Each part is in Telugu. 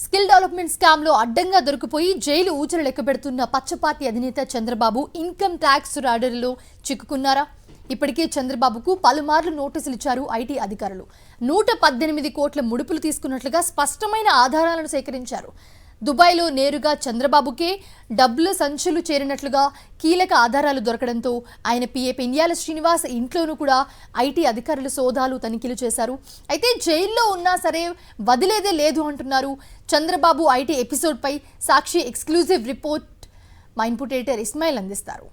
స్కిల్ డెవలప్మెంట్ స్కామ్ లో అడ్డంగా దొరికిపోయి జైలు ఊచలు లెక్కబెడుతున్న పచ్చపార్టీ అధినేత చంద్రబాబు ఇన్కమ్ ట్యాక్స్ రాడర్లో చిక్కుకున్నారా? ఇప్పటికే చంద్రబాబుకు పలుమార్లు నోటీసులు ఇచ్చారు ఐటీ అధికారులు. 118 కోట్ల ముడుపులు తీసుకున్నట్లుగా స్పష్టమైన ఆధారాలను సేకరించారు. దుబాయ్లో నేరుగా చంద్రబాబుకే డబ్బుల సంచులు చేరినట్లుగా కీలక ఆధారాలు దొరకడంతో ఆయన పిఏ పెండ్యాల శ్రీనివాస్ ఇంట్లోనూ కూడా ఐటీ అధికారులు సోదాలు తనిఖీలు చేశారు. అయితే జైల్లో ఉన్నా సరే వదిలేదే లేదు అంటున్నారు. చంద్రబాబు ఐటీ ఎపిసోడ్పై సాక్షి ఎక్స్క్లూజివ్ రిపోర్ట్ మా ఇన్పుట్ ఎడిటర్ ఇస్మాయిల్ అందిస్తారు.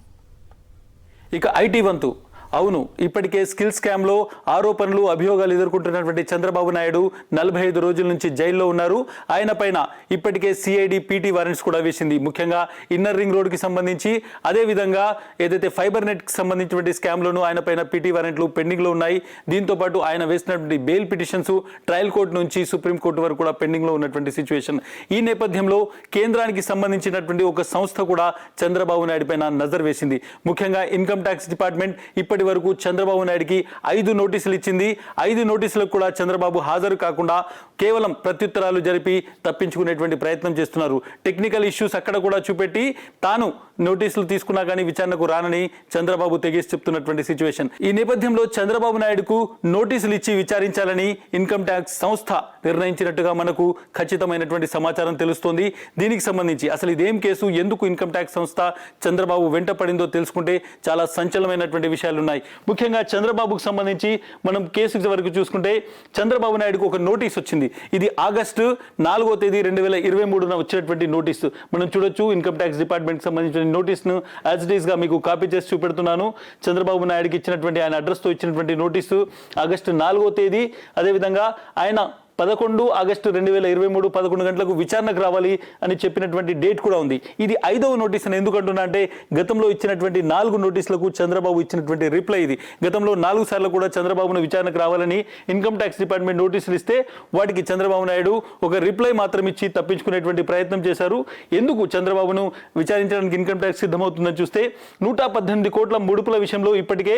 ఇక ఐటీ వంతు అవును, ఇప్పటికే స్కిల్ స్కామ్లో ఆరోపణలు అభియోగాలు ఎదుర్కొంటున్నటువంటి చంద్రబాబు నాయుడు 45 రోజుల నుంచి జైల్లో ఉన్నారు. ఆయన పైన ఇప్పటికే సిఐడి పీటీ వారెంట్స్ కూడా వేసింది. ముఖ్యంగా ఇన్నర్ రింగ్ రోడ్కి సంబంధించి, అదేవిధంగా ఏదైతే ఫైబర్ నెట్కి సంబంధించినటువంటి స్కామ్లోనూ ఆయన పైన పీటీ వారెంట్లు పెండింగ్లో ఉన్నాయి. దీంతోపాటు ఆయన వేసినటువంటి బెయిల్ పిటిషన్స్ ట్రయల్ కోర్టు నుంచి సుప్రీంకోర్టు వరకు కూడా పెండింగ్లో ఉన్నటువంటి సిచ్యువేషన్. ఈ నేపథ్యంలో కేంద్రానికి సంబంధించినటువంటి ఒక సంస్థ కూడా చంద్రబాబు నాయుడు పైన నజర్ వేసింది. ముఖ్యంగా ఇన్కమ్ ట్యాక్స్ డిపార్ట్మెంట్ ఇప్పటి వరకు చంద్రబాబు నాయుడికి 5 నోటీసులు ఇచ్చింది. 5 నోటీసులకు కూడా చంద్రబాబు హాజరు కాకుండా కేవలం ప్రత్యుత్తరాలు జరిపి తప్పించుకునేటువంటి ప్రయత్నం చేస్తున్నారు. టెక్నికల్ ఇష్యూస్ అక్కడ కూడా చూపెట్టి తాను నోటీసులు తీసుకున్నా కానీ విచారణకు రానని చంద్రబాబు తెగేసి చెప్తున్నటువంటి సిచ్యువేషన్. ఈ నేపథ్యంలో చంద్రబాబు నాయుడుకు నోటీసులు ఇచ్చి విచారించాలని ఇన్కమ్ ట్యాక్స్ సంస్థ నిర్ణయించినట్టుగా మనకు ఖచ్చితమైనటువంటి సమాచారం తెలుస్తోంది. దీనికి సంబంధించి అసలు ఇదేం కేసు, ఎందుకు ఇన్కమ్ ట్యాక్స్ సంస్థ చంద్రబాబు వెంట పడిందో తెలుసుకుంటే చాలా సంచలనమైనటువంటి విషయాలు ఉన్నాయి. ముఖ్యంగా చంద్రబాబుకు సంబంధించి మనం కేసు వరకు చూసుకుంటే చంద్రబాబు నాయుడుకు ఒక నోటీస్ వచ్చింది. ఇది ఆగస్టు 4వ తేదీ 2023 వచ్చినటువంటి నోటీసు. మనం చూడొచ్చు ఇన్కమ్ ట్యాక్స్ డిపార్ట్మెంట్ సంబంధించిన నోటీస్ను యాజ్ ఇట్ ఈస్ గా మీకు కాపీ చేసి చూపెడుతున్నాను. చంద్రబాబు నాయుడుకి ఇచ్చినటువంటి ఆయన అడ్రస్తో ఇచ్చినటువంటి నోటీసు ఆగస్టు 4వ తేదీ. అదేవిధంగా ఆయన 11 ఆగస్టు 2023 11 గంటలకు విచారణకు రావాలి అని చెప్పినటువంటి డేట్ కూడా ఉంది. ఇది 5వ నోటీస్ అని ఎందుకు అంటున్నా అంటే గతంలో ఇచ్చినటువంటి 4 నోటీసులకు చంద్రబాబు ఇచ్చినటువంటి రిప్లై ఇది. గతంలో 4 సార్లు కూడా చంద్రబాబును విచారణకు రావాలని ఇన్కమ్ ట్యాక్స్ డిపార్ట్మెంట్ నోటీసులు ఇస్తే వాటికి చంద్రబాబు నాయుడు ఒక రిప్లై మాత్రం ఇచ్చి తప్పించుకునేటువంటి ప్రయత్నం చేశారు. ఎందుకు చంద్రబాబును విచారించడానికి ఇన్కమ్ ట్యాక్స్ సిద్ధమవుతుందని చూస్తే 118 కోట్ల ముడుపుల విషయంలో ఇప్పటికే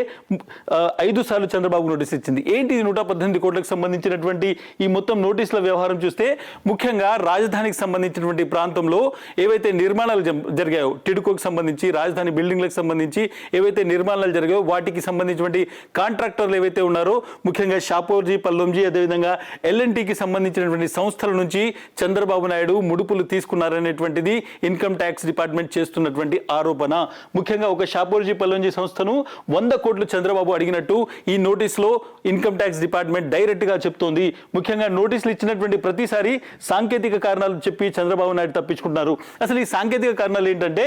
5 సార్లు చంద్రబాబు నోటీస్ ఇచ్చింది. ఏంటి 118 కోట్లకు సంబంధించినటువంటి ఈ మొత్తం నోటీసుల వ్యవహారం చూస్తే ముఖ్యంగా రాజధానికి సంబంధించినటువంటి ప్రాంతంలో ఏవైతే నిర్మాణాలు జరిగాయో, టిడ్కోకి సంబంధించి రాజధాని బిల్డింగ్లకు సంబంధించి ఏవైతే నిర్మాణాలు జరిగాయో వాటికి సంబంధించినటువంటి కాంట్రాక్టర్లు ఏవైతే ఉన్నారో ముఖ్యంగా షాపోర్జీ, పల్లంజీ, అదేవిధంగా ఎల్ఎన్టీకి సంబంధించినటువంటి సంస్థల నుంచి చంద్రబాబు నాయుడు ముడుపులు తీసుకున్నారనేటువంటిది ఇన్కమ్ ట్యాక్స్ డిపార్ట్మెంట్ చేస్తున్నటువంటి ఆరోపణ. ముఖ్యంగా ఒక షాపోర్జీ, పల్లంజీ సంస్థను 100 కోట్లు చంద్రబాబు అడిగినట్టు ఈ నోటీసులో ఇన్కమ్ ట్యాక్స్ డిపార్ట్మెంట్ డైరెక్ట్ గా చెప్తోంది. ముఖ్యంగా నోటీసులు ఇచ్చినటువంటి ప్రతిసారి సాంకేతిక కారణాలు చెప్పి చంద్రబాబు నాయుడు తప్పించుకుంటున్నారు. అసలు ఈ సాంకేతిక కారణాలు ఏంటంటే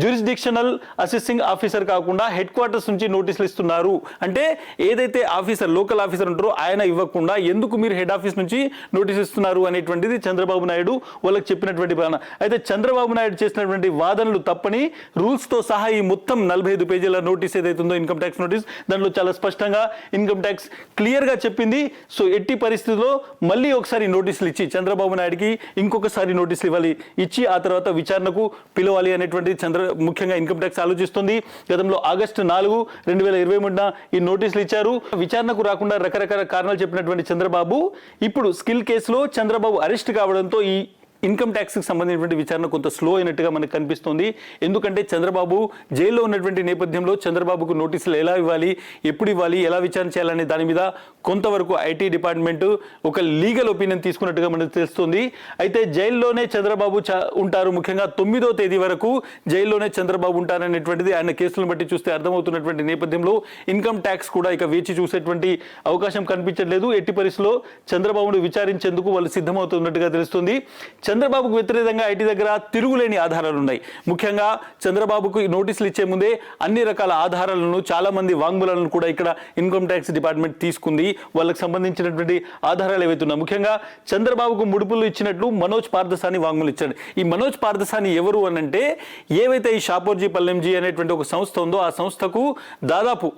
జ్యూరిస్డిక్షనల్ అసెసింగ్ ఆఫీసర్ కాకుండా హెడ్ క్వార్టర్స్ నుంచి నోటీసులు ఇస్తున్నారు. అంటే ఏదైతే ఆఫీసర్, లోకల్ ఆఫీసర్ ఉంటారో ఆయన ఇవ్వకుండా ఎందుకు మీరు హెడ్ ఆఫీస్ నుంచి నోటీస్ ఇస్తున్నారు అనేటువంటిది చంద్రబాబు నాయుడు వాళ్ళకి చెప్పినటువంటి ప్లాన్. అయితే చంద్రబాబు నాయుడు చేసినటువంటి వాదనలు తప్పని రూల్స్ తో సహా ఈ మొత్తం 45 పేజీల నోటీస్ ఏదైతుందో ఇన్కమ్ ట్యాక్స్ నోటీస్, దాంట్లో చాలా స్పష్టంగా ఇన్కమ్ ట్యాక్స్ క్లియర్ గా చెప్పింది. సో ఎట్టి పరిస్థితుల్లో మళ్ళీ ఒకసారి నోటీసులు ఇచ్చి చంద్రబాబు నాయుడికి ఇంకొకసారి నోటీసులు ఇచ్చి ఆ తర్వాత విచారణకు పిలవాలి అనేటువంటి ముఖ్యంగా ఇన్కమ్ ట్యాక్స్ ఆలోచిస్తుంది. గతంలో ఆగస్టు 4, 2023 ఈ నోటీసులు ఇచ్చారు. విచారణకు రాకుండా రకరకాల కారణాలు చెప్పినటువంటి చంద్రబాబు ఇప్పుడు స్కిల్ కేసులో చంద్రబాబు అరెస్ట్ కావడంతో ఈ ఇన్కమ్ ట్యాక్స్కి సంబంధించినటువంటి విచారణ కొంత స్లో అయినట్టుగా మనకు కనిపిస్తుంది. ఎందుకంటే చంద్రబాబు జైల్లో ఉన్నటువంటి నేపథ్యంలో చంద్రబాబుకు నోటీసులు ఎలా ఇవ్వాలి, ఎప్పుడు ఇవ్వాలి, ఎలా విచారణ చేయాలనే దాని మీద కొంతవరకు ఐటీ డిపార్ట్మెంట్ ఒక లీగల్ ఒపీనియన్ తీసుకున్నట్టుగా మనకు తెలుస్తుంది. అయితే జైల్లోనే చంద్రబాబు ఉంటారు. ముఖ్యంగా 9వ తేదీ వరకు జైల్లోనే చంద్రబాబు ఉంటారనేటువంటిది ఆయన కేసులను బట్టి చూస్తే అర్థమవుతున్నటువంటి నేపథ్యంలో ఇన్కమ్ ట్యాక్స్ కూడా ఇక వేచి చూసేటువంటి అవకాశం కనిపించట్లేదు. ఎట్టి పరిస్థితుల్లో చంద్రబాబును విచారించేందుకు వాళ్ళు సిద్ధమవుతున్నట్టుగా తెలుస్తుంది. చంద్రబాబుకు వ్యతిరేకంగా ఐటీ దగ్గర తిరుగులేని ఆధారాలు ఉన్నాయి. ముఖ్యంగా చంద్రబాబుకు నోటీసులు ఇచ్చే ముందే అన్ని రకాల ఆధారాలను, చాలా మంది వాంగ్మూలాలను కూడా ఇక్కడ ఇన్కమ్ ట్యాక్స్ డిపార్ట్మెంట్ తీసుకుంది. వాళ్ళకి సంబంధించినటువంటి ఆధారాలు ఏవైతున్నాయి, ముఖ్యంగా చంద్రబాబుకు ముడుపులు ఇచ్చినట్లు మనోజ్ పార్థసాని వాంగ్మూలం ఇచ్చాడు. ఈ మనోజ్ పార్థసాని ఎవరు అనంటే ఏవైతే ఈ షాపోర్జీ, పల్లెంజీ అనేటువంటి ఒక సంస్థ ఉందో ఆ సంస్థకు దాదాపు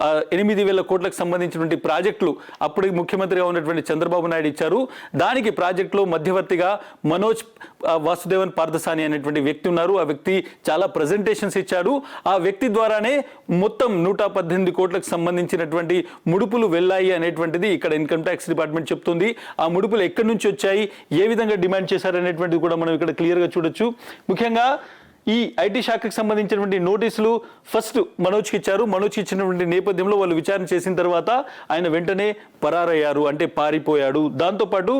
8,000 కోట్లకు సంబంధించినటువంటి ప్రాజెక్టులు అప్పటికి ముఖ్యమంత్రిగా ఉన్నటువంటి చంద్రబాబు నాయుడు ఇచ్చారు. దానికి ప్రాజెక్టులో మధ్యవర్తిగా మనోజ్ వాసుదేవన్ పార్థసాని అనేటువంటి వ్యక్తి ఉన్నారు. ఆ వ్యక్తి చాలా ప్రజెంటేషన్స్ ఇచ్చాడు. ఆ వ్యక్తి ద్వారానే మొత్తం 118 కోట్లకు సంబంధించినటువంటి ముడుపులు వెళ్ళాయి అనేటువంటిది ఇక్కడ ఇన్కమ్ ట్యాక్స్ డిపార్ట్మెంట్ చెప్తుంది. ఆ ముడుపులు ఎక్కడి నుంచి వచ్చాయి, ఏ విధంగా డిమాండ్ చేశారనేటువంటిది కూడా మనం ఇక్కడ క్లియర్గా చూడొచ్చు. ముఖ్యంగా ఈ ఐటీ శాఖకు సంబంధించినటువంటి నోటీసులు ఫస్ట్ మనోజ్కి ఇచ్చారు. మనోజ్కి ఇచ్చినటువంటి నేపథ్యంలో వాళ్ళు విచారణ చేసిన తర్వాత ఆయన వెంటనే పరారయ్యారు, అంటే పారిపోయాడు. దాంతోపాటు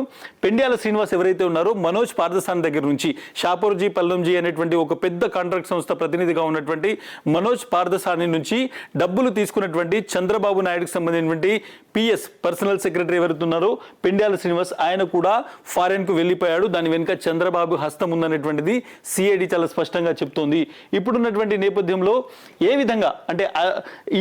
పెండ్యాల శ్రీనివాస్ ఎవరైతే ఉన్నారో మనోజ్ పార్థసాని దగ్గర నుంచి షాపూర్జీ పల్లంజీ అనేటువంటి ఒక పెద్ద కాంట్రాక్ట్ సంస్థ ప్రతినిధిగా ఉన్నటువంటి మనోజ్ పార్థసాని నుంచి డబ్బులు తీసుకున్నటువంటి చంద్రబాబు నాయుడుకి సంబంధించినటువంటి పిఎస్ పర్సనల్ సెక్రటరీ ఎవరైతే ఉన్నారో పెండ్యాల శ్రీనివాస్ ఆయన కూడా ఫారెన్కు వెళ్ళిపోయాడు. దాని వెనుక చంద్రబాబు హస్తం ఉందనేటువంటిది సిఐడి చాలా స్పష్టంగా చెప్తోంది. ఇప్పుడున్నటువంటి నేపథ్యంలో ఏ విధంగా అంటే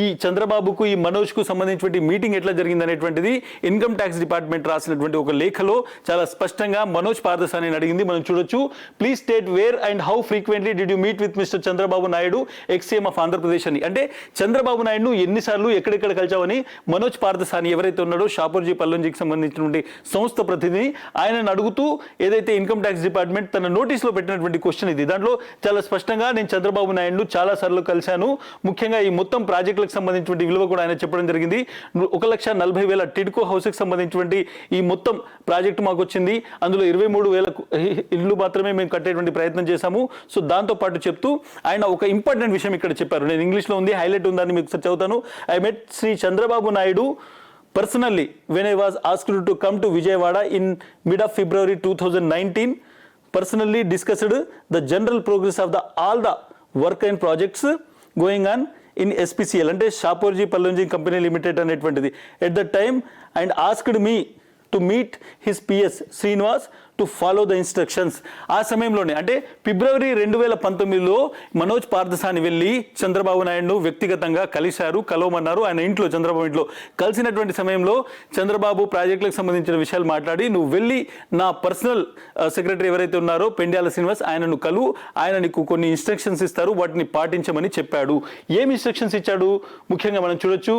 ఈ చంద్రబాబుకు ఈ మనోజ్కు సంబంధించినటువంటి మీటింగ్ ఎట్లా జరిగింది అనేటువంటిది ఇన్కమ్ ట్యాక్స్ డిపార్ట్మెంట్ రాసినటువంటి ఒక లేఖలో చాలా స్పష్టంగా మనోజ్ పార్థసాని అడిగింది. మనం చూడొచ్చు. Please state where and how frequently did you meet with mister Chandrababu Naidu XM of Andhra Pradesh అని. అంటే చంద్రబాబు నాయుడును ఎన్నిసార్లు ఎక్కడెక్కడ కలిచావని మనోజ్ పార్థసాని ఎవరైతే ఉన్నాడో షాపూర్జీ పల్లంజీకి సంబంధించినటువంటి సంస్థ ప్రతినిధి ఆయనను అడుగుతూ ఏదైతే ఇన్కమ్ ట్యాక్స్ డిపార్ట్మెంట్ తన నోటీసులో పెట్టినటువంటి క్వశ్చన్ ఇది. దాంట్లో చాలా స్పష్టంగా నేను చంద్రబాబు నాయుడు చాలా సార్లు కలిశాను. ముఖ్యంగా ఈ మొత్తం ప్రాజెక్టులకు సంబంధించినటువంటి విలువ కూడా ఆయన చెప్పడం జరిగింది. 1,40,000 టిడ్కో హౌస్కి సంబంధించినటువంటి ఈ మొత్తం ప్రాజెక్టు మాకు వచ్చింది. అందులో 23,000 ఇల్లు మాత్రమే మేము కట్టేటువంటి ప్రయత్నం చేశాము. సో దాంతో పాటు చెప్తూ ఆయన ఒక ఇంపార్టెంట్ విషయం ఇక్కడ చెప్పారు. నేను ఇంగ్లీష్లో ఉంది, హైలైట్ ఉందని మీకు చదువుతాను. I met Shri Chandrababu Naidu personally when I was asked to come to Vijayawada in mid of February 2019, personally discussed the general progress of all the work and projects going on in SPCL అంటే షాపూర్జీ పల్లంజీ కంపెనీ లిమిటెడ్ అనేటువంటిది at that time and asked me to meet his PS Srinivas to follow the instructions. ఆ సమయంలోనే అంటే ఫిబ్రవరి 2019లో మనోజ్ పార్థసాని వెళ్ళి చంద్రబాబు నాయుడును వ్యక్తిగతంగా కలవమన్నారు. ఆయన ఇంట్లో చంద్రబాబు ఇంట్లో కలిసినటువంటి సమయంలో చంద్రబాబు ప్రాజెక్టులకు సంబంధించిన విషయాలు మాట్లాడి నువ్వు వెళ్ళి నా పర్సనల్ సెక్రటరీ ఎవరైతే ఉన్నారో పెండ్యాల శ్రీనివాస్ ఆయనను ఆయన నీకు కొన్ని ఇన్స్ట్రక్షన్స్ ఇస్తారు, వాటిని పాటించమని చెప్పాడు. ఏం ఇన్స్ట్రక్షన్స్ ఇచ్చాడు ముఖ్యంగా మనం చూడొచ్చు.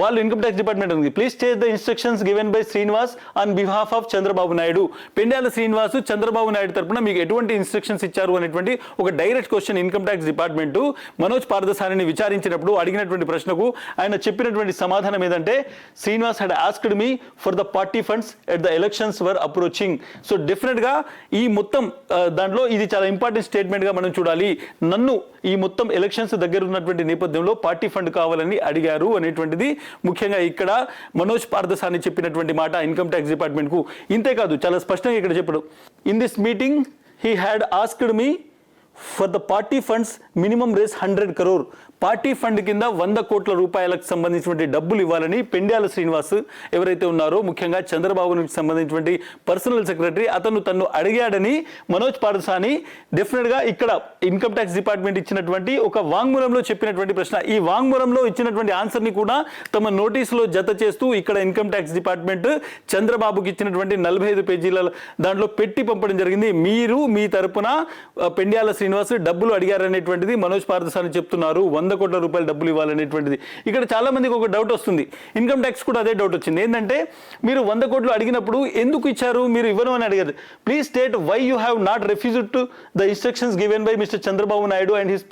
వాళ్ళు ఇన్కమ్ ట్యాక్స్ డిపార్ట్మెంట్ ఉంది. Please take the instructions given by Srinivas on behalf of Chandrababu Naidu. Pendyala Srinivas Chandrababu Naidu తరపున మీకు ఎటువంటి ఇన్స్ట్రక్షన్స్ ఇచ్చారు అనేటువంటి ఒక direct question income tax department Manoj పార్థసానిని విచారించినప్పుడు అడిగినటువంటి ప్రశ్నకు ఆయన చెప్పినటువంటి సమాధానం ఏదంటే Srinivas had asked me for the party funds at the elections were approaching. So డెఫినెట్గా ఈ మొత్తం దాంట్లో ఇది చాలా ఇంపార్టెంట్ స్టేట్మెంట్గా మనం చూడాలి. నన్ను ఈ మొత్తం ఎలక్షన్స్ దగ్గర ఉన్నటువంటి నేపథ్యంలో పార్టీ ఫండ్ కావాలని అడిగారు అనేటువంటిది ముఖ్యంగా ఇక్కడ మనోజ్ పార్థసాని చెప్పినటువంటి మాట ఇన్కమ్ ట్యాక్స్ డిపార్ట్మెంట్ కు. ఇంతేకాదు చాలా స్పష్టంగా ఇక్కడ చెప్పాడు. In this meeting he had asked me for the party funds minimum raise 100 crore. Party fund కింద 100 కోట్ల రూపాయలకు సంబంధించినటువంటి డబ్బులు ఇవ్వాలని పెండ్యాల శ్రీనివాస్ ఎవరైతే ఉన్నారో ముఖ్యంగా చంద్రబాబుకి సంబంధించినటువంటి పర్సనల్ సెక్రటరీ తను అడిగాడని మనోజ్ పార్థసాని డెఫినెట్గా ఇక్కడ ఇన్కమ్ ట్యాక్స్ డిపార్ట్మెంట్ ఇచ్చినటువంటి ఒక వాంగ్మూలంలో చెప్పినటువంటి ప్రశ్న. ఈ వాంగ్మూలంలో ఇచ్చినటువంటి ఆన్సర్ని కూడా తమ నోటీసులో జత చేస్తూ ఇక్కడ ఇన్కమ్ ట్యాక్స్ డిపార్ట్మెంట్ చంద్రబాబుకి ఇచ్చినటువంటి 45 పేజీల దాంట్లో పెట్టి పంపడం జరిగింది. మీరు మీ తరపున పెండ్యాల శ్రీనివాస్ డబ్బులు అడిగారనేటువంటిది మనోజ్ పార్థసాని చెప్తున్నారు. 100 కోట్ల రూపాయలు డబ్బులు ఇవ్వాలనేటువంటిది. ఇక్కడ చాలా మందికి ఒక డౌట్ వస్తుంది. ఇన్కమ్ ట్యాక్స్ కూడా అదే డౌట్ వచ్చింది. ఏంటంటే మీరు 100 కోట్లు అడిగినప్పుడు ఎందుకు ఇచ్చారు, మీరు ఇవ్వను అని అడిగారు. Please state why you have not refused to the instructions given by mister Chandrababu Naidu and his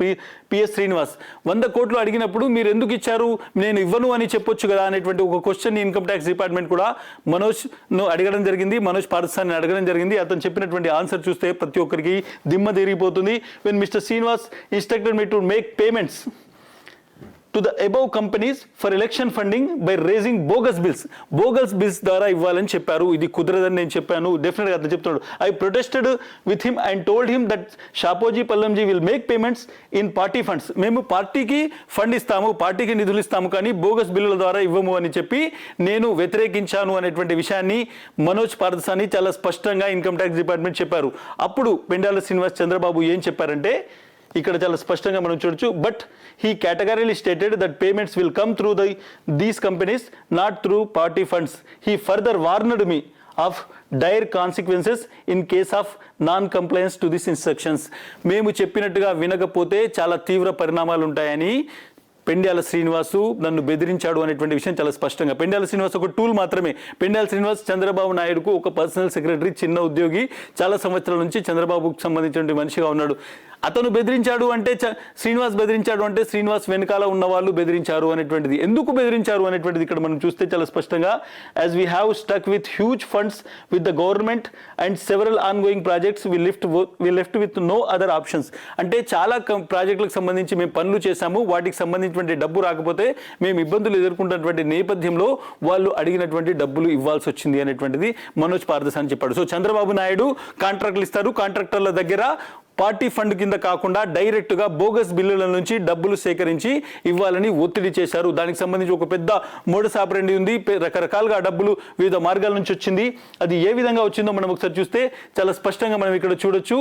PS Srinivas. 100 కోట్లు అడిగినప్పుడు మీరు ఎందుకు ఇచ్చారు, నేను ఇవ్వను అని చెప్పొచ్చు కదా అనేటువంటి ఒక క్వశ్చన్ ఇన్కమ్ ట్యాక్స్ డిపార్ట్మెంట్ కూడా మనోజ్ను అడగడం జరిగింది. మనోజ్ పార్థసాని అడగడం జరిగింది. అతను చెప్పినటువంటి ఆన్సర్ చూస్తే ప్రతి ఒక్కరికి దిమ్మ తిరిగిపోతుంది. When mister Srinivas instructed me to make payments to the above companies for election funding by raising bogus bills ద్వారా ఇవ్వాలని చెప్పారు. ఇది కుదరదని నేను చెప్పాను. డెఫినెట్గా అతను చెప్తున్నాడు. I protested with him and told him that Shapoorji Pallonji will make payments in party funds. మేము పార్టీకి ఫండ్ ఇస్తాము, పార్టీకి నిధులు ఇస్తాము, కానీ బోగస్ బిల్లుల ద్వారా ఇవ్వము అని చెప్పి నేను వ్యతిరేకించాను అనేటువంటి విషయాన్ని మనోజ్ పార్థసాని చాలా స్పష్టంగా ఇన్కమ్ ట్యాక్స్ డిపార్ట్మెంట్ చెప్పారు. అప్పుడు పెండ్యాల శ్రీనివాస్ చంద్రబాబు ఏం చెప్పారంటే ఇక్కడ చాలా స్పష్టంగా మనం చూడొచ్చు. But he categorically stated that payments will come through these companies not through party funds. He further warned me of dire consequences in case of non compliance to this instructions. మేము చెప్పినట్టుగా వినకపోతే చాలా తీవ్ర పరిణామాలు ఉంటాయని పెండ్యాల శ్రీనివాసు నన్ను బెదిరించాడు అనేటువంటి విషయం చాలా స్పష్టంగా. పెండ్యాల శ్రీనివాస్ ఒక టూల్ మాత్రమే. పెండ్యాల శ్రీనివాస్ చంద్రబాబు నాయుడుకు ఒక పర్సనల్ సెక్రటరీ, చిన్న ఉద్యోగి, చాలా సంవత్సరాల నుంచి చంద్రబాబుకు సంబంధించిన మనిషిగా ఉన్నాడు. అతను బెదిరించాడు అంటే శ్రీనివాస్ బెదిరించాడు అంటే శ్రీనివాస్ వెనకాల ఉన్న వాళ్ళు బెదిరించారు అనేటువంటిది. ఎందుకు బెదిరించారు అనేటువంటిది ఇక్కడ మనం చూస్తే చాలా స్పష్టంగా, as we have stuck with huge funds with the government and several on going projects we left with no other options. అంటే చాలా ప్రాజెక్టులకు సంబంధించి మేము పనులు చేశాము, వాటికి సంబంధించినటువంటి డబ్బు రాకపోతే మేము ఇబ్బందులు ఎదుర్కొంటున్నటువంటి నేపథ్యంలో వాళ్ళు అడిగినటువంటి డబ్బులు ఇవ్వాల్సి వచ్చింది అనేటువంటిది మనోజ్ పారదర్శి చెప్పాడు. సో చంద్రబాబు నాయుడు కాంట్రాక్టులు ఇస్తారు, కాంట్రాక్టర్ల దగ్గర పార్టీ ఫండ్ కింద కాకుండా డైరెక్ట్గా బోగస్ బిల్లుల నుంచి డబ్బులు సేకరించి ఇవ్వాలని ఒత్తిడి చేశారు. దానికి సంబంధించి ఒక పెద్ద మోడస్ ఆపరెండి ఉంది. రకరకాలుగా డబ్బులు వివిధ మార్గాల నుంచి వచ్చింది. అది ఏ విధంగా వచ్చిందో మనం ఒకసారి చూస్తే చాలా స్పష్టంగా మనం ఇక్కడ చూడొచ్చు.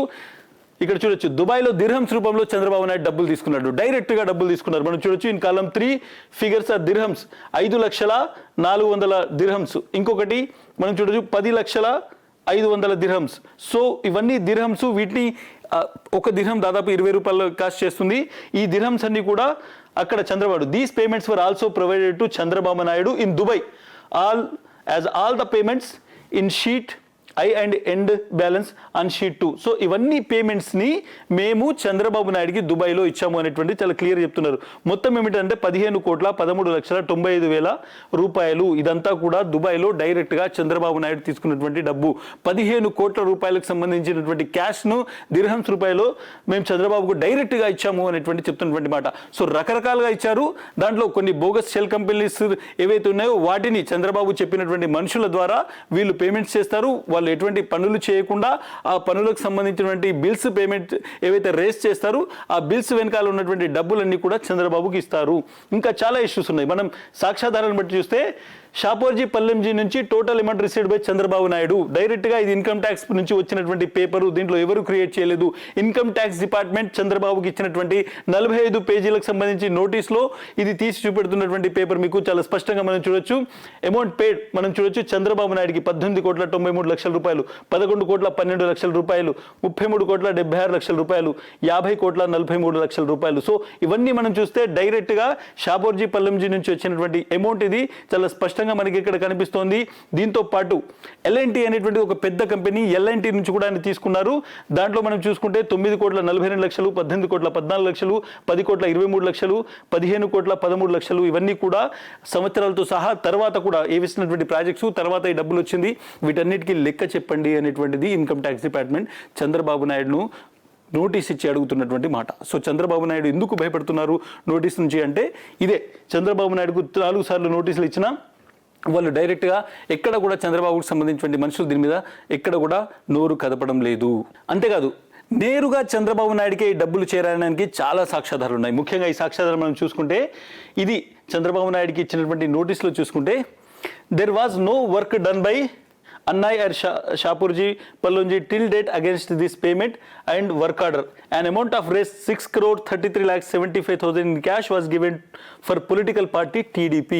దుబాయ్లో దిర్హమ్స్ రూపంలో చంద్రబాబు నాయుడు డబ్బులు తీసుకున్నాడు, డైరెక్ట్గా డబ్బులు తీసుకున్నారు. మనం చూడొచ్చు in column 3 figures are dirhams, 5,400,000 dirhams. ఇంకొకటి మనం చూడొచ్చు 10,500,000 దిర్హమ్స్. సో ఇవన్నీ దిర్హమ్స్. వీటిని ఒక దిర్హం దాదాపు 20 రూపాయలు కాస్ట్ చేస్తుంది. ఈ దిర్హమ్స్ అన్ని కూడా అక్కడ Chandrababu, these payments were also provided to Chandrababu Naidu in Dubai all the payments in sheet I and end balance on sheet 2. So ఇవన్నీ పేమెంట్స్ని మేము చంద్రబాబు నాయుడికి దుబాయ్లో ఇచ్చాము అనేటువంటి చాలా క్లియర్ చెప్తున్నారు. మొత్తం ఏమిటంటే 15,13,95,000 రూపాయలు. ఇదంతా కూడా దుబాయ్లో డైరెక్ట్గా చంద్రబాబు నాయుడు తీసుకున్నటువంటి డబ్బు. 15 కోట్ల రూపాయలకు సంబంధించినటువంటి క్యాష్ను దిర్హమ్స్ రూపాయలు మేము చంద్రబాబుకు డైరెక్ట్గా ఇచ్చాము అనేటువంటి చెప్తున్నటువంటి మాట. సో రకరకాలుగా ఇచ్చారు. దాంట్లో కొన్ని బోగస్ షెల్ కంపెనీస్ ఏవైతే ఉన్నాయో వాటిని చంద్రబాబు చెప్పినటువంటి మనుషుల ద్వారా వీళ్ళు పేమెంట్స్ చేస్తారు. వాళ్ళు ఎటువంటి పనులు చేయకుండా ఆ పనులకు సంబంధించినటువంటి బిల్స్ పేమెంట్ ఏవైతే రేస్ చేస్తారో ఆ బిల్స్ వెనకాల ఉన్నటువంటి డబ్బులన్నీ కూడా చంద్రబాబుకి ఇస్తారు. ఇంకా చాలా ఇష్యూస్ ఉన్నాయి. మనం సాక్ష్యాధారాలను బట్టి చూస్తే షాపూర్జీ పల్లెంజీ నుంచి total amount received by Chandrababu Naidu. డైరెక్ట్గా ఇది ఇన్కమ్ ట్యాక్స్ నుంచి వచ్చినటువంటి పేపరు, దీంట్లో ఎవరు క్రియేట్ చేయలేదు. ఇన్కమ్ ట్యాక్స్ డిపార్ట్మెంట్ చంద్రబాబుకి ఇచ్చినటువంటి 45 పేజీలకు సంబంధించి నోటీస్లో ఇది తీసి చూపెడుతున్నటువంటి పేపర్ మీకు చాలా స్పష్టంగా మనం చూడొచ్చు. అమౌంట్ పేడ్ మనం చూడొచ్చు. చంద్రబాబు నాయుడికి 18,93,00,000 రూపాయలు, 11,12,00,000 రూపాయలు, 33,76,00,000 రూపాయలు, 50,43,00,000 రూపాయలు. సో ఇవన్నీ మనం చూస్తే డైరెక్ట్గా షాపూర్జీ పల్లెంజీ నుంచి వచ్చినటువంటి అమౌంట్ ఇది చాలా స్పష్టంగా మనకి ఇక్కడ కనిపిస్తోంది. దీంతో పాటు ఎల్ఎన్టీ అనేటువంటి ఒక పెద్ద కంపెనీ ఎల్ఎన్టీ నుంచి కూడా ఆయన తీసుకున్నారు. దాంట్లో మనం చూసుకుంటే 9,42,00,000, 18,14,00,000, 10,23,00,000, 15,13,00,000 ఇవన్నీ కూడా సంవత్సరాలతో సహా తర్వాత కూడా వేసినటువంటి ప్రాజెక్ట్స్ తర్వాత ఈ డబ్బులు వచ్చింది. వీటన్నిటికీ లెక్క చెప్పండి అనేటువంటిది ఇన్కమ్ ట్యాక్స్ డిపార్ట్మెంట్ చంద్రబాబు నాయుడును నోటీస్ ఇచ్చి అడుగుతున్నటువంటి మాట. సో చంద్రబాబు నాయుడు ఎందుకు భయపడుతున్నారు నోటీస్ నుంచి అంటే ఇదే. చంద్రబాబు నాయుడుకు 4 సార్లు నోటీసులు ఇచ్చినా వాళ్ళు డైరెక్ట్గా ఎక్కడ కూడా చంద్రబాబుకు సంబంధించినటువంటి మనుషులు దీని మీద ఎక్కడ కూడా నోరు కదపడం లేదు. అంతేకాదు నేరుగా చంద్రబాబు నాయుడికి డబ్బులు చేరడానికి చాలా సాక్ష్యాధారాలు ఉన్నాయి. ముఖ్యంగా ఈ సాక్ష్యాధారం మనం చూసుకుంటే ఇది చంద్రబాబు నాయుడికి ఇచ్చినటువంటి నోటీసులో చూసుకుంటే there was no work done by Annai or Shapurji Pallonji till date against this payment and work order. An amount of raised 6,33,75,000 in cash was given for political party TDP.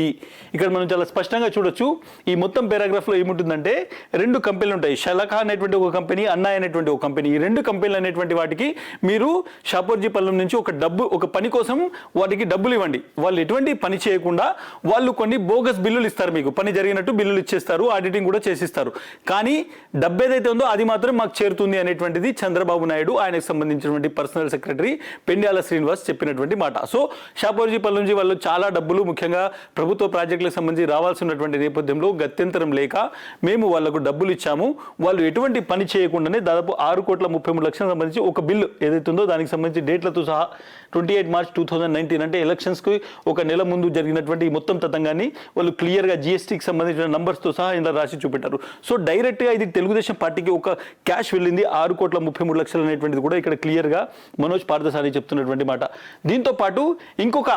ఇక్కడ మనం చాలా స్పష్టంగా చూడొచ్చు. ఈ మొత్తం పారాగ్రాఫ్లో ఏముంటుందంటే 2 కంపెనీలు ఉంటాయి. షలకా అనేటువంటి ఒక కంపెనీ, అన్నాయ్ అనేటువంటి ఒక కంపెనీ. ఈ 2 కంపెనీలు అనేటువంటి వాటికి మీరు షాపూర్జీ పల్లెం నుంచి ఒక పని కోసం వాటికి డబ్బులు ఇవ్వండి. వాళ్ళు ఎటువంటి పని చేయకుండా వాళ్ళు కొన్ని బోగస్ బిల్లులు ఇస్తారు. మీకు పని జరిగినట్టు బిల్లులు ఇచ్చేస్తారు, ఆడిటింగ్ కూడా చేసిస్తారు. కానీ డబ్బు ఏదైతే ఉందో అది మాత్రం మాకు చేరుతుంది అనేటువంటిది చంద్రబాబు నాయుడు ఆయనకు సంబంధించినటువంటి పర్సనల్ సెక్రటరీ పెండ్యాల శ్రీనివాస్ చెప్పినటువంటి మాట. సో షాపూర్జీ పల్లెంజీ వాళ్ళు చాలా డబ్బులు ముఖ్యంగా ప్రభుత్వ ప్రాజెక్టులకు సంబంధించి రావాల్సినటువంటి నేపథ్యంలో గత్యంతరం లేక మేము వాళ్లకు డబ్బులు ఇచ్చాము. వాళ్ళు ఎటువంటి పని చేయకుండానే దాదాపు 6,33,00,000 సంబంధించి ఒక బిల్లు ఏదైతే ఉందో దానికి సంబంధించి డేట్లతో సహా 28 మార్చ్ 2019 అంటే ఎలక్షన్స్కి ఒక నెల ముందు జరిగినటువంటి ఈ మొత్తం తతంగాన్ని వాళ్ళు క్లియర్గా జీఎస్టీకి సంబంధించిన నంబర్స్తో సహా ఇలా రాసి చూపెట్టారు. సో డైరెక్ట్గా ఇది తెలుగుదేశం పార్టీకి ఒక క్యాష్ వెళ్ళింది 6,33,00,000 అనేటువంటిది కూడా ఇక్కడ క్లియర్గా మనోజ్ పారదర్శి చెప్తున్నటువంటి మాట. దీంతో పాటు ఇంకొక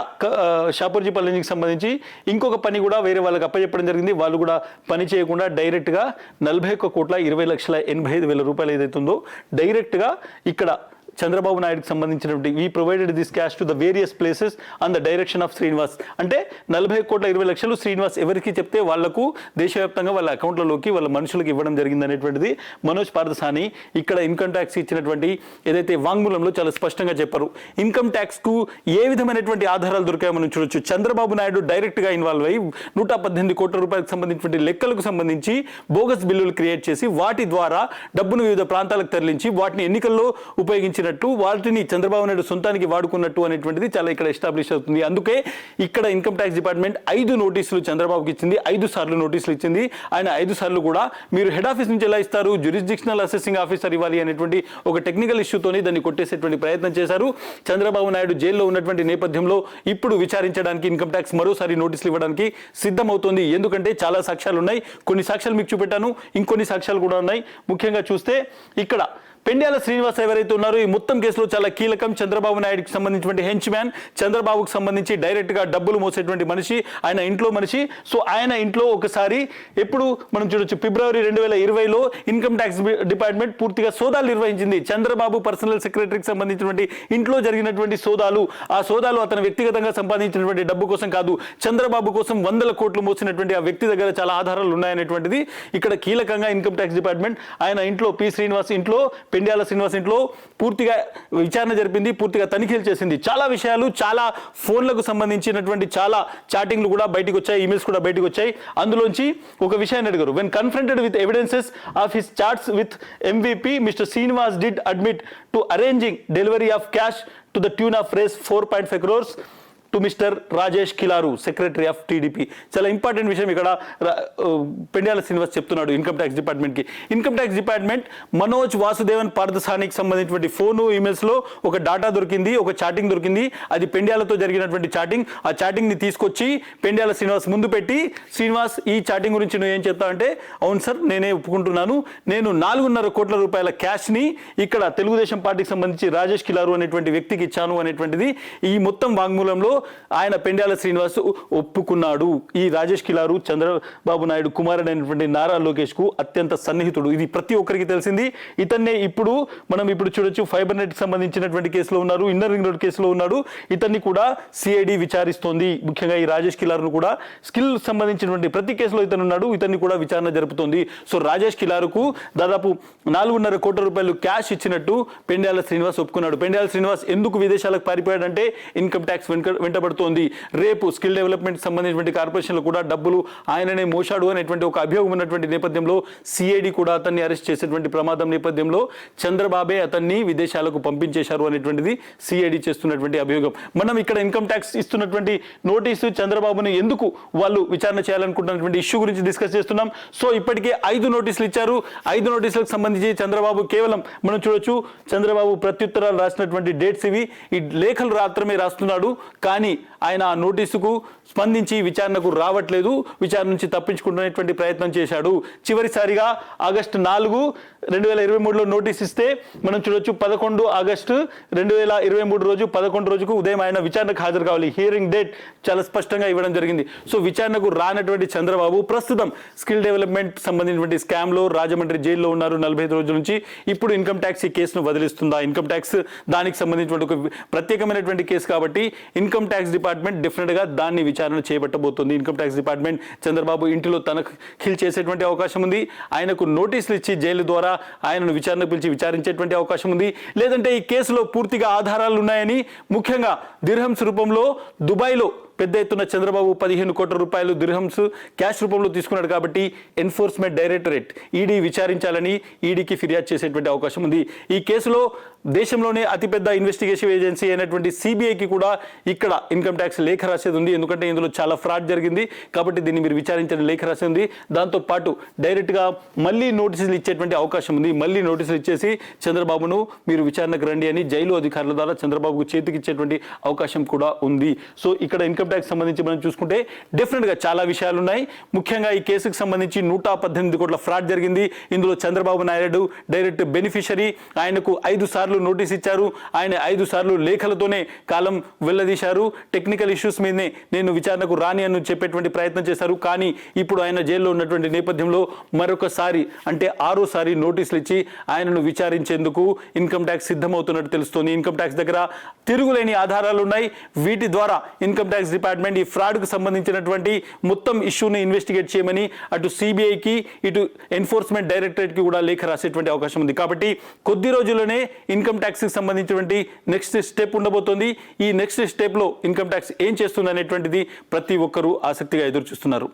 షాపూర్జీ పల్లెంజీకి సంబంధించి ఇంకొక పని కూడా వేరే వాళ్ళకి అప్పచెప్పడం జరిగింది. వాళ్ళు కూడా పని చేయకుండా డైరెక్ట్గా 41,20,85,000 రూపాయలు ఏదైతే ఉందో డైరెక్ట్గా ఇక్కడ చంద్రబాబు నాయుడుకి సంబంధించినటువంటి we provided this cash to the various places on the direction of Srinivas. అంటే 40,20,00,000 శ్రీనివాస్ ఎవరికి చెప్తే వాళ్లకు దేశవ్యాప్తంగా వాళ్ళ అకౌంట్లలోకి వాళ్ళ మనుషులకు ఇవ్వడం జరిగింది అనేటువంటిది మనోజ్ పార్థసాని ఇక్కడ ఇన్కమ్ ట్యాక్స్ ఇచ్చినటువంటి ఏదైతే వాంగ్మూలంలో చాలా స్పష్టంగా చెప్పారు. ఇన్కమ్ ట్యాక్స్ కు ఏ విధమైనటువంటి ఆధారాలు దొరికాయో మనం చూడొచ్చు. చంద్రబాబు నాయుడు డైరెక్ట్ గా ఇన్వాల్వ్ అయ్యి 118 కోట్ల రూపాయలకు సంబంధించినటువంటి లెక్కలకు సంబంధించి బోగస్ బిల్లులు క్రియేట్ చేసి వాటి ద్వారా డబ్బును వివిధ ప్రాంతాలకు తరలించి వాటిని ఎన్నికల్లో ఉపయోగించినట్టు వాటిని చంద్రబాబు నాయుడు సొంతానికి వాడుకున్నట్టు అనేటువంటిది చాలా ఇక్కడ ఎస్టాబ్లిష్ అవుతుంది. అందుకే ఇక్కడ ఇన్కమ్ ట్యాక్స్ డిపార్ట్మెంట్ 5 నోటీసులు చంద్రబాబుకి ఇచ్చింది, 5 సార్లు నోటీసులు ఇచ్చింది. ఆయన 5 సార్లు కూడా మీరు హెడ్ ఆఫీస్ నుంచి ఎలా ఇస్తారు, జ్యూరిస్డిక్షనల్ అసెసింగ్ ఆఫీసర్ ఇవ్వాలి అనేటువంటి ఒక టెక్నికల్ ఇష్యూతోని దాన్ని కొట్టేసేటువంటి ప్రయత్నం చేశారు. చంద్రబాబు నాయుడు జైల్లో ఉన్నటువంటి నేపథ్యంలో ఇప్పుడు విచారించడానికి ఇన్కమ్ ట్యాక్స్ మరోసారి నోటీసులు ఇవ్వడానికి సిద్ధమవుతోంది. ఎందుకంటే చాలా సాక్ష్యాలు ఉన్నాయి, కొన్ని సాక్ష్యాలు మీకు చూపెట్టాను, ఇంకొన్ని సాక్ష్యాలు కూడా ఉన్నాయి. ముఖ్యంగా చూస్తే ఇక్కడ పెండ్యాల శ్రీనివాస్ ఎవరైతే ఉన్నారో ఈ మొత్తం కేసులో చాలా కీలకం. చంద్రబాబు నాయుడుకి సంబంధించినటువంటి హెంచ్ మ్యాన్, చంద్రబాబుకు సంబంధించి డైరెక్ట్ గా డబ్బులు మోసేటువంటి మనిషి, ఆయన ఇంట్లో మనిషి. సో ఆయన ఇంట్లో ఒకసారి ఎప్పుడు మనం చూడొచ్చు ఫిబ్రవరి 2020లో ఇన్కమ్ ట్యాక్స్ డిపార్ట్మెంట్ పూర్తిగా సోదాలు నిర్వహించింది. చంద్రబాబు పర్సనల్ సెక్రటరీకి సంబంధించినటువంటి ఇంట్లో జరిగినటువంటి సోదాలు, ఆ సోదాలు అతను వ్యక్తిగతంగా సంపాదించినటువంటి డబ్బు కోసం కాదు, చంద్రబాబు కోసం 100 కోట్లు మోసినటువంటి ఆ వ్యక్తి దగ్గర చాలా ఆధారాలు ఉన్నాయనేటువంటిది ఇక్కడ కీలకంగా ఇన్కమ్ ట్యాక్స్ డిపార్ట్మెంట్ ఆయన ఇంట్లో పి శ్రీనివాస్ ఇంట్లో, పెండ్యాల శ్రీనివాస్ ఇంట్లో పూర్తిగా విచారణ జరిపింది, పూర్తిగా తనిఖీలు చేసింది. చాలా విషయాలు, చాలా ఫోన్లకు సంబంధించినటువంటి చాలా చాటింగ్లు కూడా బయటకు వచ్చాయి, ఈమెయిల్స్ కూడా బయటకు వచ్చాయి. అందులోంచి ఒక విషయాన్ని అడిగారు. When confronted with evidences of his chats with MVP, mister Srinivas did admit to arranging delivery of cash to the tune of race 4.5 crores to mister Rajesh Kilaru, secretary of TDP. చాలా ఇంపార్టెంట్ విషయం ఇక్కడ పెండ్యాల శ్రీనివాస్ చెప్తున్నాడు ఇన్కమ్ ట్యాక్స్ డిపార్ట్మెంట్కి. Income tax department Manoj Vasudevan పార్థసానికి సంబంధించినటువంటి ఫోను, ఈమెయిల్స్లో ఒక డాటా దొరికింది, ఒక చాటింగ్ దొరికింది. అది పెండ్యాలతో జరిగినటువంటి చాటింగ్. ఆ చాటింగ్ని తీసుకొచ్చి పెండ్యాల శ్రీనివాస్ ముందు పెట్టి, శ్రీనివాస్ ఈ చాటింగ్ గురించి నువ్వు ఏం చెప్తావు అంటే, అవును సార్ నేనే ఒప్పుకుంటున్నాను, నేను 4.5 కోట్ల రూపాయల క్యాష్ని ఇక్కడ తెలుగుదేశం పార్టీకి సంబంధించి రాజేష్ కిలారు అనేటువంటి వ్యక్తికి ఇచ్చాను అనేటువంటిది ఈ మొత్తం వాంగ్మూలంలో ఆయన పెండ్యాల శ్రీనివాస్ ఒప్పుకున్నాడు. ఈ రాజేష్ కిలారు చంద్రబాబు నాయుడు కుమారుడు అయినటువంటి నారా లోకేష్ కు అత్యంత సన్నిహితుడు. ఇది ప్రతి ఒక్కరికి తెలిసింది. ఇతన్నే మనం ఇప్పుడు చూడొచ్చు ఫైబర్ నెట్ సంబంధించినటువంటి కేసులో ఉన్నారు, ఇన్నర్ రింగ్ రోడ్ కేసులో ఉన్నాడు. ఇతన్ని కూడా సిఐడి విచారిస్తోంది. ముఖ్యంగా ఈ రాజేష్ కిలారును కూడా స్కిల్ సంబంధించినటువంటి ప్రతి కేసులో ఇతను ఉన్నాడు, ఇతన్ని కూడా విచారణ జరుపుతోంది. సో రాజేష్ కిలారుకు దాదాపు 4.5 కోట్ల రూపాయలు క్యాష్ ఇచ్చినట్టు పెండ్యాల శ్రీనివాస్ ఒప్పుకున్నాడు. పెండ్యాల శ్రీనివాస్ ఎందుకు విదేశాలకు పారిపోయాడంటే ఇన్కమ్ ట్యాక్స్ వెంటబడుతోంది. రేపు స్కిల్ డెవలప్మెంట్ సంబంధించినటువంటి కార్పొరేషన్లు కూడా డబ్బులు ఆయననే మోసాడు అనేటువంటి ఒక అభియోగం ఉన్నటువంటి నేపథ్యంలో సిఐడి కూడా అతన్ని అరెస్ట్ చేసేటువంటి ప్రమాదం నేపథ్యంలో చంద్రబాబే అతన్ని విదేశాలకు పంపించేశారు అనేటువంటిది సిఐడి చేస్తున్నటువంటి అభియోగం. మనం ఇక్కడ ఇన్కమ్ ట్యాక్స్ ఇస్తున్నటువంటి నోటీసు చంద్రబాబును ఎందుకు వాళ్ళు విచారణ చేయాలనుకుంటున్నటువంటి ఇష్యూ గురించి డిస్కస్ చేస్తున్నాం. సో ఇప్పటికే 5 నోటీసులు ఇచ్చారు. 5 నోటీసులకు సంబంధించి చంద్రబాబు కేవలం మనం చూడొచ్చు చంద్రబాబు ప్రత్యుత్తరాలు రాసినటువంటి డేట్స్ ఇవి. ఈ లేఖలు మాత్రమే రాస్తున్నాడు, కానీ ఆయన ఆ నోటీసుకు స్పందించి విచారణకు రావట్లేదు, విచారణ నుంచి తప్పించుకుంటున్నటువంటి ప్రయత్నం చేశాడు. చివరిసారిగా ఆగస్టు 4, 2023లో నోటీస్ ఇస్తే మనం చూడొచ్చు 11 ఆగస్టు 2023 రోజు 11 రోజుకు ఉదయం ఆయన విచారణకు హాజరు కావాలి. హియరింగ్ డేట్ చాలా స్పష్టంగా ఇవ్వడం జరిగింది. సో విచారణకు రానటువంటి చంద్రబాబు ప్రస్తుతం స్కిల్ డెవలప్మెంట్ సంబంధించినటువంటి స్కామ్లో రాజమండ్రి జైల్లో ఉన్నారు 45 రోజుల నుంచి. ఇప్పుడు ఇన్కమ్ ట్యాక్స్ ఈ కేసును వదిలిస్తుందా? ఇన్కమ్ ట్యాక్స్ దానికి సంబంధించినటువంటి ఒక ప్రత్యేకమైనటువంటి కేసు కాబట్టి ఇన్కమ్ ట్యాక్స్ డిపార్ట్మెంట్ డెఫినెట్గా దాన్ని విచారణ చేపట్టబోతుంది. ఇన్కమ్ ట్యాక్స్ డిపార్ట్మెంట్ చంద్రబాబు ఇంటిలో తనఖీలు చేసేటువంటి అవకాశం ఉంది. ఆయనకు నోటీసులు ఇచ్చి జైలు ద్వారా ఆయనను విచారణకు పిలిచి విచారించేటువంటి అవకాశం ఉంది. లేదంటే ఈ కేసులో పూర్తిగా ఆధారాలు ఉన్నాయని, ముఖ్యంగా దిర్హమ్స్ రూపంలో దుబాయ్లో పెద్ద ఎత్తున చంద్రబాబు 15 కోట్ల రూపాయలు దిర్హమ్స్ క్యాష్ రూపంలో తీసుకున్నాడు కాబట్టి ఎన్ఫోర్స్మెంట్ డైరెక్టరేట్ ఈడీ విచారించాలని ఈడీకి ఫిర్యాదు చేసేటువంటి అవకాశం ఉంది. ఈ కేసులో దేశంలోనే అతిపెద్ద ఇన్వెస్టిగేషన్ ఏజెన్సీ అయినటువంటి సిబిఐకి కూడా ఇక్కడ ఇన్కమ్ ట్యాక్స్ లేఖ రాసేది ఉంది. ఎందుకంటే ఇందులో చాలా ఫ్రాడ్ జరిగింది కాబట్టి దీన్ని మీరు విచారించని లేఖ రాసేది ఉంది. దాంతోపాటు డైరెక్ట్గా మళ్ళీ నోటీసులు ఇచ్చేటువంటి అవకాశం ఉంది. మళ్ళీ నోటీసులు ఇచ్చేసి చంద్రబాబును మీరు విచారణకు రండి అని జైలు అధికారుల ద్వారా చంద్రబాబుకు చేతికి ఇచ్చేటువంటి అవకాశం కూడా ఉంది. సో ఇక్కడ ఇన్కమ్ ఇన్కమ్ ట్యాక్స్ సంబంధించి మనం చూసుకుంటే డెఫినెట్గా చాలా విషయాలు ఉన్నాయి. ముఖ్యంగా ఈ కేసుకు సంబంధించి 118 కోట్ల ఫ్రాడ్ జరిగింది. ఇందులో చంద్రబాబు నాయుడు డైరెక్ట్ బెనిఫిషరీ. ఆయనకు 5 సార్లు నోటీస్ ఇచ్చారు. ఆయన 5 సార్లు లేఖలతోనే కాలం వెల్లదీశారు. టెక్నికల్ ఇష్యూస్ మీదనే నేను విచారణకు రాని అని చెప్పేటువంటి ప్రయత్నం చేశారు. కానీ ఇప్పుడు ఆయన జైల్లో ఉన్నటువంటి నేపథ్యంలో మరొకసారి అంటే 6సారి నోటీసులు ఇచ్చి ఆయనను విచారించేందుకు ఇన్కమ్ ట్యాక్స్ సిద్ధమవుతున్నట్టు తెలుస్తోంది. ఇన్కమ్ ట్యాక్స్ దగ్గర తిరుగులేని ఆధారాలు ఉన్నాయి. వీటి ద్వారా ఇన్కమ్ ట్యాక్స్ డిపార్ట్మెంట్ ఈ ఫ్రాడ్కు సంబంధించినటువంటి మొత్తం ఇష్యూని ఇన్వెస్టిగేట్ చేయమని అటు సిబిఐకి ఇటు ఎన్ఫోర్స్మెంట్ డైరెక్టరేట్కి కూడా లేఖ రాసేటువంటి అవకాశం ఉంది. కాబట్టి కొద్ది రోజుల్లోనే ఇన్కమ్ ట్యాక్స్కి సంబంధించినటువంటి నెక్స్ట్ స్టెప్ ఉండబోతోంది. ఈ నెక్స్ట్ స్టెప్లో ఇన్కమ్ ట్యాక్స్ ఏం చేస్తుంది అనేటువంటిది ప్రతి ఒక్కరూ ఆసక్తిగా ఎదురు చూస్తున్నారు.